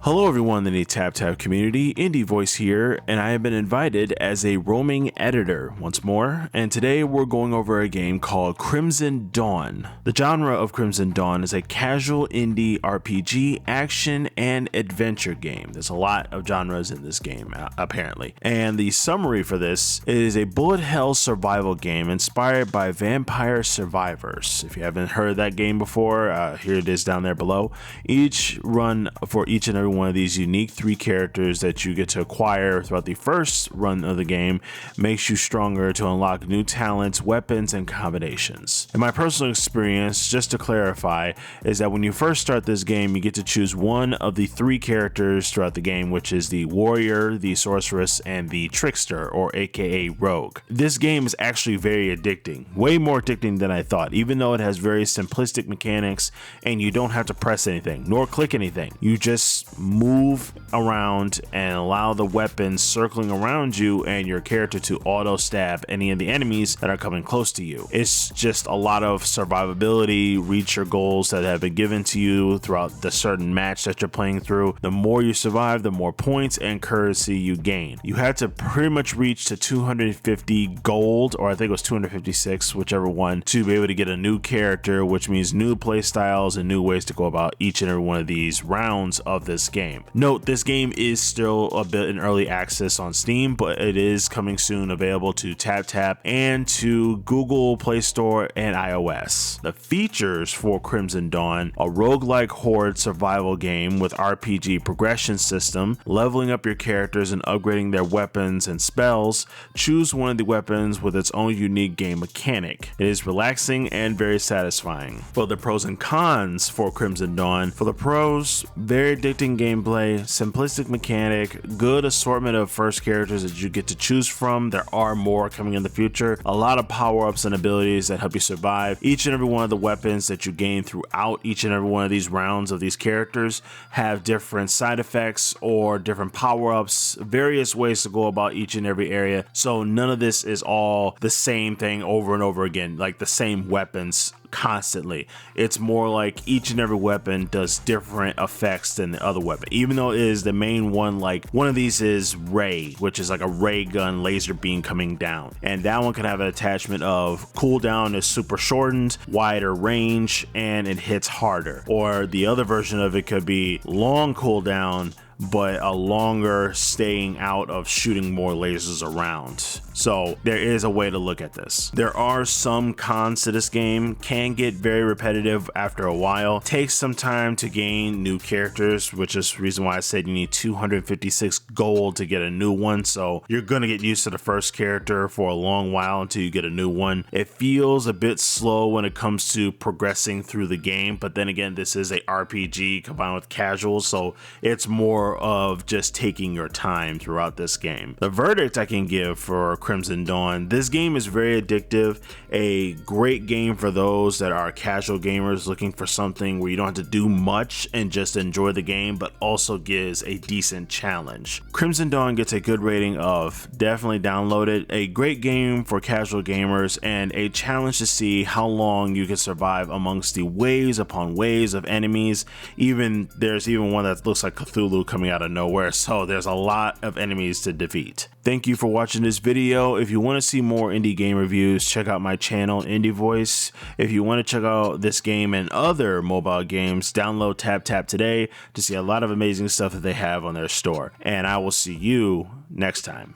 Hello everyone in the TapTap community, Indie Voice here, and I have been invited as a roaming editor once more, and today we're going over a game called Crimson Dawn. The genre of Crimson Dawn is a casual indie RPG, action, and adventure game. There's a lot of genres in this game, apparently. And the summary for this is a bullet hell survival game inspired by Vampire Survivors. If you haven't heard that game before, here it is down there below. Each run for each and every one of these unique 3 characters that you get to acquire throughout the first run of the game makes you stronger to unlock new talents, weapons, and combinations. In my personal experience, just to clarify, is that when you first start this game, you get to choose one of the 3 characters throughout the game, which is the warrior, the sorceress, and the trickster, or aka rogue. This game is actually very addicting, way more addicting than I thought, even though it has very simplistic mechanics and you don't have to press anything nor click anything. You just move around and allow the weapons circling around you and your character to auto stab any of the enemies that are coming close to you. It's just a lot of survivability, reach your goals that have been given to you throughout the certain match that you're playing through. The more you survive, the more points and currency you gain. You had to pretty much reach to 250 gold, or I think it was 256, whichever one, to be able to get a new character, which means new play styles and new ways to go about each and every one of these rounds of this game. Note, this game is still a bit in early access on Steam, but it is coming soon available to TapTap and to Google Play Store and iOS. The features for Crimson Dawn: a roguelike horde survival game with RPG progression system, leveling up your characters and upgrading their weapons and spells. Choose one of the weapons with its own unique game mechanic. It is relaxing and very satisfying. For the pros and cons for Crimson Dawn: for the pros, very addicting gameplay, simplistic mechanic, good assortment of first characters that you get to choose from. There are more coming in the future. A lot of power-ups and abilities that help you survive. Each and every one of the weapons that you gain throughout each and every one of these rounds of these characters have different side effects or different power-ups, various ways to go about each and every area. So none of this is all the same thing over and over again, like the same weapons constantly. It's more like each and every weapon does different effects than the other weapon, even though it is the main one. Like one of these is ray, which is like a ray gun laser beam coming down, and that one can have an attachment of cooldown is super shortened, wider range, and it hits harder. Or the other version of it could be long cooldown but a longer staying out of shooting more lasers around. So there is a way to look at this. There are some cons to this game. Can get very repetitive after a while. Takes some time to gain new characters, which is the reason why I said you need 256 gold to get a new one. So you're gonna get used to the first character for a long while until you get a new one. It feels a bit slow when it comes to progressing through the game, but then again, this is a RPG combined with casual, so it's more of just taking your time throughout this game. The verdict I can give for Crimson Dawn: this game is very addictive, a great game for those that are casual gamers looking for something where you don't have to do much and just enjoy the game, but also gives a decent challenge. Crimson Dawn gets a good rating of definitely download it. A great game for casual gamers and a challenge to see how long you can survive amongst the waves upon waves of enemies. There's even one that looks like Cthulhu coming out of nowhere, so there's a lot of enemies to defeat. Thank you for watching this video. If you want to see more indie game reviews, check out my channel, Indie Voice. If you want to check out this game and other mobile games, download TapTap today to see a lot of amazing stuff that they have on their store. And I will see you next time.